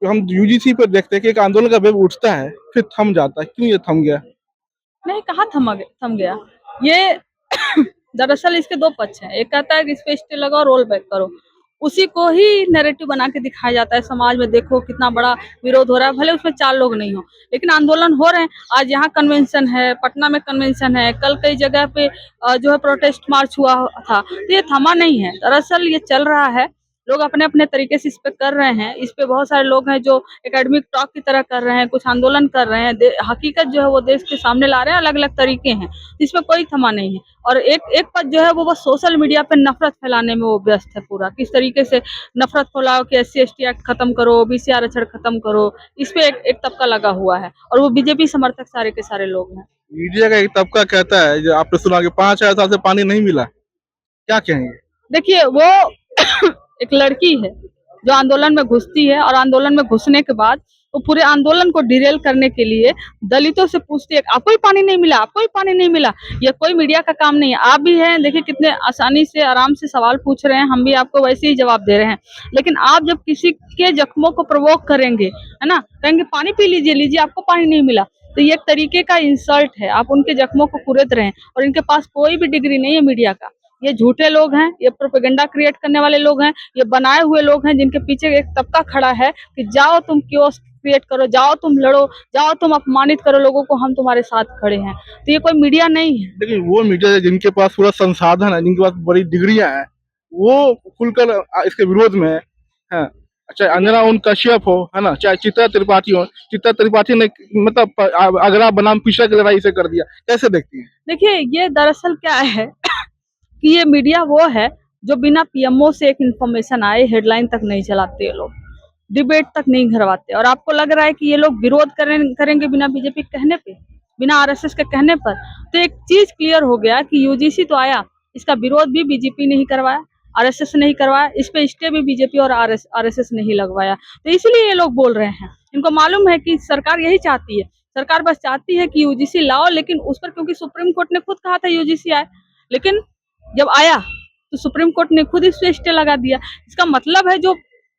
हम यूजीसी पर देखते हैं कि एक आंदोलन का वेव उठता है फिर थम जाता है, क्यों ये थम गया? नहीं, कहाँ थम गया ये। दरअसल इसके दो पक्ष हैं। एक कहता है कि इस पे स्टे लगाओ, रोल बैक करो। उसी को ही नैरेटिव बना के दिखाया जाता है समाज में, देखो कितना बड़ा विरोध हो रहा है, भले उसमें 4 लोग नहीं हो, लेकिन आंदोलन हो रहे हैं। आज यहाँ कन्वेंशन है, पटना में कन्वेंशन है, कल कई जगह पे जो है प्रोटेस्ट मार्च हुआ था, तो ये थमा नहीं है। दरअसल ये चल रहा है, लोग अपने अपने तरीके से इस पे कर रहे हैं। इस पे बहुत सारे लोग हैं जो एकेडमिक टॉक की तरह कर रहे हैं, कुछ आंदोलन कर रहे हैं, हकीकत जो है वो देश के सामने ला रहे हैं। अलग अलग तरीके हैं, इसमें कोई थमा नहीं है। और एक एक पद जो है वो बस सोशल मीडिया पे नफरत फैलाने में वो व्यस्त है पूरा। किस तरीके से नफरत फैलाओ कि SC ST एक्ट खत्म करो, OBC आरक्षण खत्म करो, इस पे एक तबका लगा हुआ है, और वो बीजेपी समर्थक सारे के सारे लोग हैं। मीडिया का एक तबका कहता है, जो आपने सुना कि 5,000 साल से पानी नहीं मिला, क्या कहेंगे? देखिए वो एक लड़की है जो आंदोलन में घुसती है, और आंदोलन में घुसने के बाद वो पूरे आंदोलन को डिरेल करने के लिए दलितों से पूछती है, आपको ही पानी नहीं मिला, आपको ही पानी नहीं मिला। ये कोई मीडिया का काम नहीं है। आप भी हैं, देखिए कितने आसानी से आराम से सवाल पूछ रहे हैं, हम भी आपको वैसे ही जवाब दे रहे हैं। लेकिन आप जब किसी के जख्मों को प्रवोक करेंगे, है ना, कहेंगे पानी पी लीजिए, लीजिए आपको पानी नहीं मिला, तो ये एक तरीके का इंसल्ट है। आप उनके जख्मों को कुरेद रहे हैं, और इनके पास कोई भी डिग्री नहीं है मीडिया का। ये झूठे लोग हैं, ये प्रोपेगेंडा क्रिएट करने वाले लोग हैं, ये बनाए हुए लोग हैं, जिनके पीछे एक तबका खड़ा है कि जाओ तुम कियोस्क क्रिएट करो, जाओ तुम लड़ो, जाओ तुम अपमानित करो लोगों को, हम तुम्हारे साथ खड़े हैं। तो ये कोई मीडिया नहीं है। लेकिन वो मीडिया है जिनके पास पूरा संसाधन है, जिनके पास बड़ी डिग्रियां हैं, वो खुलकर इसके विरोध में है। चाहे अंजना उन कश्यप हो, है ना, चाहे चित्रा त्रिपाठी हो। चित्रा त्रिपाठी ने मतलब आगरा बनाम पिछड़ा की लड़ाई से कर दिया, कैसे देखती है? देखिए ये दरअसल क्या है कि ये मीडिया वो है जो बिना PMO से एक इन्फॉर्मेशन आए हेडलाइन तक नहीं चलाते, ये लोग डिबेट तक नहीं करवाते। और आपको लग रहा है कि ये लोग विरोध करेंगे बिना बीजेपी के कहने पे, बिना RSS के कहने पर। तो एक चीज क्लियर हो गया कि UGC तो आया, इसका विरोध भी बीजेपी नहीं करवाया, RSS नहीं करवाया, इस पे स्टे भी बीजेपी और RSS नहीं लगवाया। तो इसलिए ये लोग बोल रहे हैं। इनको मालूम है कि सरकार यही चाहती है, सरकार बस चाहती है कि UGC लाओ, लेकिन उस पर क्योंकि सुप्रीम कोर्ट ने खुद कहा था UGC आए, लेकिन जब आया तो सुप्रीम कोर्ट ने खुद इस पे स्टे लगा दिया। इसका मतलब है जो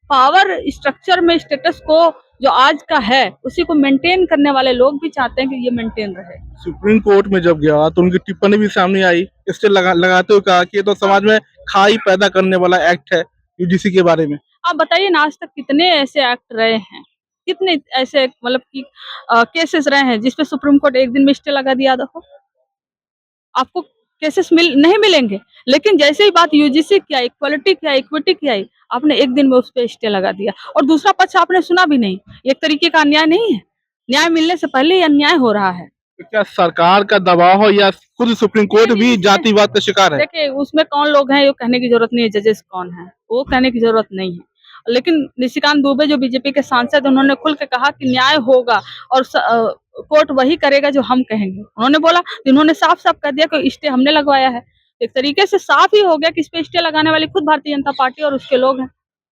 पावर स्ट्रक्चर में स्टेटस को जो आज का है उसी को मेंटेन करने वाले लोग भी चाहते हैं कि ये मेंटेन रहे। सुप्रीम कोर्ट में जब गया तो उनकी टिप्पणी भी सामने आई, इससे लगाते हुए कहा कि ये तो समाज में खाई पैदा करने वाला एक्ट है यूजीसी के बारे में। आप बताइए ना, आज तक कितने ऐसे एक्ट रहे हैं, कितने ऐसे मतलब कि केसेस रहे हैं जिसपे सुप्रीम कोर्ट एक दिन में स्टे लगा दिया? देखो आपको केसेस नहीं मिलेंगे, लेकिन जैसे ही बात UGC की आई, इक्वालिटी की आई, इक्विटी की आई, आपने एक दिन में उस पे स्टे लगा दिया। और दूसरा पक्ष आपने सुना भी नहीं। एक तरीके का अन्याय नहीं है? न्याय मिलने से पहले ही अन्याय हो रहा है। तो क्या सरकार का दबाव हो या खुद सुप्रीम कोर्ट भी जातिवाद का शिकार है? देखिए उसमें कौन लोग हैं ये कहने की जरूरत नहीं है, जजेस कौन है वो कहने की जरूरत नहीं है। लेकिन निशिकांत दुबे जो बीजेपी के सांसद, उन्होंने खुल के कहा कि न्याय होगा और कोर्ट वही करेगा जो हम कहेंगे। उन्होंने बोला, उन्होंने साफ साफ कह दिया कि स्टे हमने लगवाया है। एक तरीके से साफ ही हो गया कि इस पे स्टे लगाने वाली खुद भारतीय जनता पार्टी और उसके लोग हैं।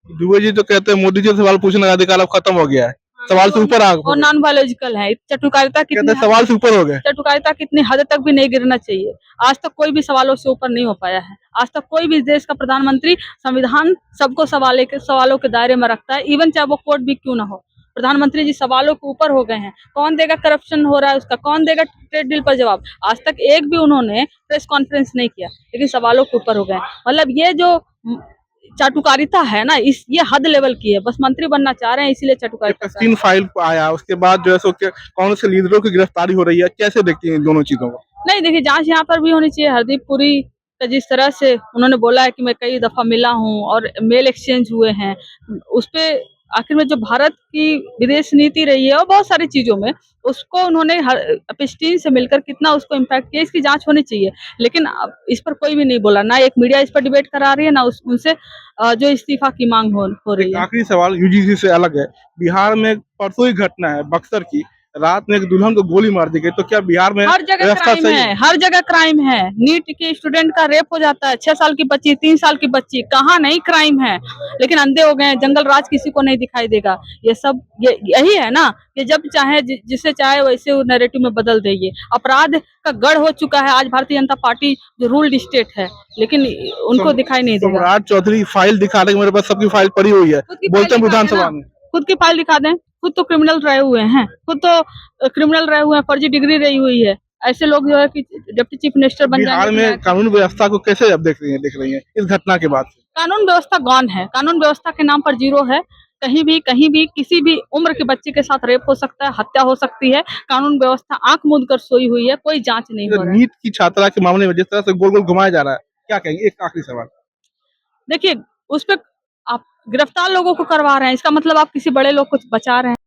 दुबे जी तो कहते हैं मोदी जी से सवाल पूछने का अधिकार अब खत्म हो गया है, सवाल से ऊपर आ और गए। नॉन बायोलॉजिकल है। चटुकारिता कहते हैं सवाल से ऊपर हो गए। चटुकारिता कितनी हद तक भी नहीं गिरना चाहिए। आज तक कोई भी सवालों से ऊपर नहीं हो पाया है। आज तक कोई भी देश का प्रधानमंत्री, संविधान सबको सवालों के दायरे में रखता है, इवन चाहे वो कोर्ट भी क्यों ना हो। प्रधानमंत्री जी सवालों के ऊपर हो गए हैं। कौन देगा करप्शन हो रहा है उसका, कौन देगा ट्रेड डील पर जवाब? आज तक एक भी उन्होंने प्रेस कॉन्फ्रेंस नहीं किया, लेकिन सवालों के ऊपर हो गए। मतलब ये जो चाटुकारिता है ना, ये हद लेवल की है। बस मंत्री बनना चाह रहे हैं, इसीलिए चाटुकारिता। 3 फाइल आया, उसके बाद जो है सो कांग्रेस के लीडरों की गिरफ्तारी हो रही है, कैसे देखती हैं इन दोनों चीजों को? नहीं देखिए, जांच यहाँ पर भी होनी चाहिए। हरदीप पुरी का जिस तरह से उन्होंने बोला है कि मैं कई दफा मिला हूँ और मेल एक्सचेंज हुए हैं, उस पे आखिर में जो भारत की विदेश नीति रही है और बहुत सारी चीजों में उसको उन्होंने एपिस्टीन से मिलकर कितना उसको इम्पैक्ट किया, इसकी जांच होनी चाहिए। लेकिन अब इस पर कोई भी नहीं बोला, ना एक मीडिया इस पर डिबेट करा रही है, ना उनसे जो इस्तीफा की मांग हो रही है। आखिरी सवाल यूजीसी से अलग है। बिहार में परसों ही घटना है बक्सर की, रात में एक दुल्हन को गोली मार दी गई, तो क्या बिहार में हर जगह क्राइम है, हर जगह क्राइम है। नीट के स्टूडेंट का रेप हो जाता है, 6 साल की बच्ची, 3 साल की बच्ची, कहाँ नहीं क्राइम है? लेकिन अंधे हो गए, जंगल राज किसी को नहीं दिखाई देगा। ये सब यही है ना कि जब चाहे जिसे चाहे वैसे वो नैरेटिव में बदल देंगे। अपराध का गढ़ हो चुका है आज भारतीय जनता पार्टी, जो रूल्ड स्टेट है, लेकिन उनको दिखाई नहीं देगा। सम्राट चौधरी फाइल दिखा रहे, मेरे पास सबकी फाइल पड़ी हुई है, बोलते हैं विधानसभा में। खुद की फाइल दिखा दें, खुद तो क्रिमिनल रहे हुए हैं, फर्जी डिग्री रही हुई है। ऐसे लोग जो है कि डिप्टी चीफ मिनिस्टर बन बिहार जाएंगे तो में न्याय- कानून व्यवस्था को कैसे अब देख रही हैं इस घटना के बाद से? कानून व्यवस्था गौन है, कानून व्यवस्था के नाम पर जीरो है। कहीं भी किसी भी उम्र के बच्चे के साथ रेप हो सकता है, हत्या हो सकती है। कानून व्यवस्था आंख मूंद कर सोई हुई है, कोई जांच नहीं हो रहा है। नीट की छात्रा के मामले में जिस तरह से गोल गोल घुमाया जा रहा है, क्या कहेंगे? एक आखिरी सवाल। देखिए, उस पे आप गिरफ्तार लोगों को करवा रहे हैं, इसका मतलब आप किसी बड़े लोग को बचा रहे हैं।